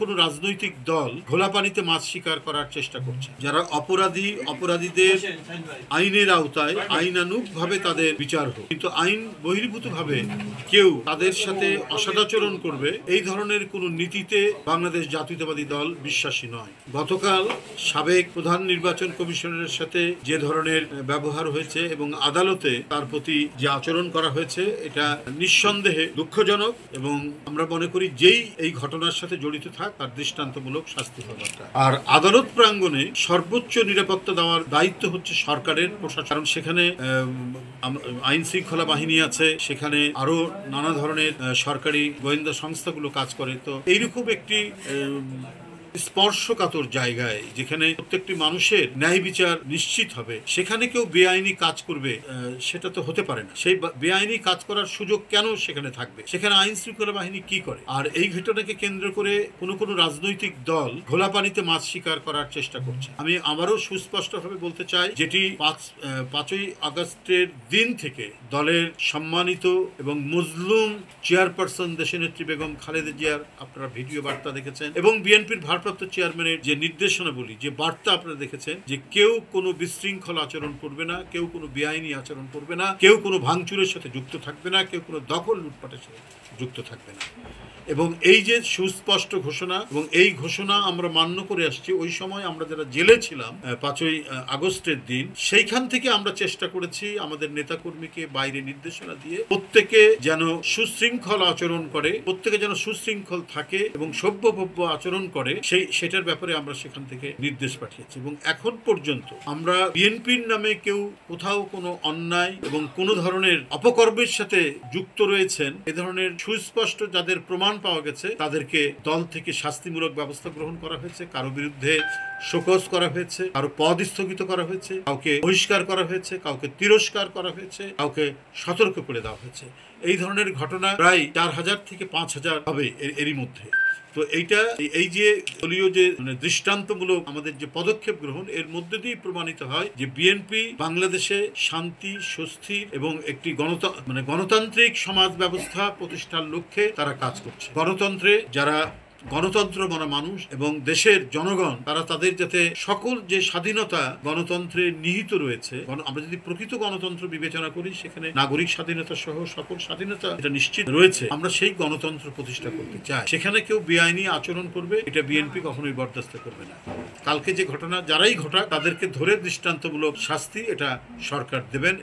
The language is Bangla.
কোনো রাজনৈতিক দল ঘোলা পানিতে মাছ শিকার করার চেষ্টা করছে। যারা অপরাধীদের আইনের আওতায় আইনানুগভাবে তাদের বিচার হোক, কিন্তু আইন বহির্ভূতভাবে কেউ তাদের সাথে অসদাচরণ করবে এই ধরনের কোনো নীতিতে বাংলাদেশ জাতীয়তাবাদী দল বিশ্বাসী নয়। গতকাল সাবেক প্রধান নির্বাচন কমিশনারের সাথে যে ধরনের ব্যবহার হয়েছে এবং আদালতে তার প্রতি যে আচরণ করা হয়েছে এটা নিঃসন্দেহে দুঃখজনক, এবং আমরা মনে করি যেই এই ঘটনার সাথে জড়িত থাক তার দৃষ্টান্তমূলক শাস্তি হওয়া দরকার। আর আদালত প্রাঙ্গণে সর্বোচ্চ নিরাপত্তা দেওয়ার দায়িত্ব হচ্ছে সরকারের প্রশাসন, কারণ সেখানে আইন শৃঙ্খলা বাহিনী আছে, সেখানে আরো নানা ধরনের সরকারি গোয়েন্দা সংস্থাগুলো কাজ করে। তো এইরকম একটি স্পর্শকাতর জায়গায় যেখানে প্রত্যেকটি মানুষের ন্যায় বিচার নিশ্চিত হবে, সেখানে কেউ বেআইনি কাজ করবে সেটা তো হতে পারে না। সেই বেআইনি কাজ করার সুযোগ কেন সেখানে থাকবে? সেখানে আইন শৃঙ্খলা বাহিনী কি করে? আর এই ঘটনাকে কেন্দ্র করে কোনো রাজনৈতিক দল ঘোলা পানিতে মাছ শিকার করার চেষ্টা করছে। আমি আবারও সুস্পষ্টভাবে বলতে চাই, যেটি 5ই আগস্টের দিন থেকে দলের সম্মানিত এবং মজলুম চেয়ারপারসন দেশনেত্রী বেগম খালেদা জিয়ার আপনারা ভিডিও বার্তা দেখেছেন, এবং বিএনপির ভারপ্রাপ্ত চেয়ারম্যানের যে নির্দেশনাবলী, যে বার্তা আপনারা দেখেছেন, যে কেউ কোনো বিশৃঙ্খল আচরণ করবে না, কেউ কোনো বেআইনি আচরণ করবে না, কেউ কোনো ভাঙচুরের সাথে যুক্ত থাকবে না, কেউ কোনো দখল লুটপাটের সাথে যুক্ত থাকবে না। এবং এই যে সুস্পষ্ট ঘোষণা, এবং এই ঘোষণা আমরা মান্য করে আসছি। ওই সময় আমরা যারা জেলে ছিলাম 5ই আগস্টের দিন, সেইখান থেকে আমরা চেষ্টা করেছি আমাদের নেতাকর্মীকে বাইরে নির্দেশনা দিয়ে প্রত্যেকে যেন সুশৃঙ্খল আচরণ করে, প্রত্যেকে যেন সুশৃঙ্খল থাকে এবং সভ্যভব্য আচরণ করে, সেটার ব্যাপারে আমরা সেখান থেকে নির্দেশ পাঠিয়েছি। এবং এখন পর্যন্ত আমরা বিএনপির নামে কেউ কোথাও কোনো অন্যায় এবং কোনো ধরনের অপকর্মের সাথে যুক্ত রয়েছেন এ ধরনের সুস্পষ্ট যাদের প্রমাণ পাওয়া গেছে, তাদেরকে দল থেকে শাস্তিমূলক ব্যবস্থা গ্রহণ করা হয়েছে। কারো বিরুদ্ধে শোকজ করা হয়েছে, কারো পদ স্থগিত করা হয়েছে, কাউকে বহিষ্কার করা হয়েছে, কাউকে তিরস্কার করা হয়েছে, কাউকে সতর্ক করে দেওয়া হয়েছে। এই ধরনের ঘটনা প্রায় 4000 থেকে 5000 হবে এরই মধ্যে। তো এই যে দলীয় যে দৃষ্টান্তমূলক আমাদের যে পদক্ষেপ গ্রহণ, এর মধ্যে দিয়ে প্রমাণিত হয় যে বিএনপি বাংলাদেশে শান্তি, স্বস্তির এবং একটি গণতান্ত্রিক সমাজ ব্যবস্থা প্রতিষ্ঠার লক্ষ্যে তারা কাজ করছে। গণতন্ত্র মানা মানুষ এবং দেশের জনগণ, তারা তাদের যাতে সকল যে স্বাধীনতা গণতন্ত্রে নিহিত রয়েছে, আমরা যদি প্রকৃত গণতন্ত্র বিবেচনা করি, সেখানে নাগরিক স্বাধীনতা সহ সকল স্বাধীনতা এটা নিশ্চিত রয়েছে, আমরা সেই গণতন্ত্র প্রতিষ্ঠা করতে চাই। সেখানে কেউ বেআইনি আচরণ করবে, এটা বিএনপি কখনোই বরদাস্ত করবে না। কালকে যে ঘটনা যারাই ঘটাক তাদেরকে ধরে দৃষ্টান্তমূলক শাস্তি এটা সরকার দেবেন।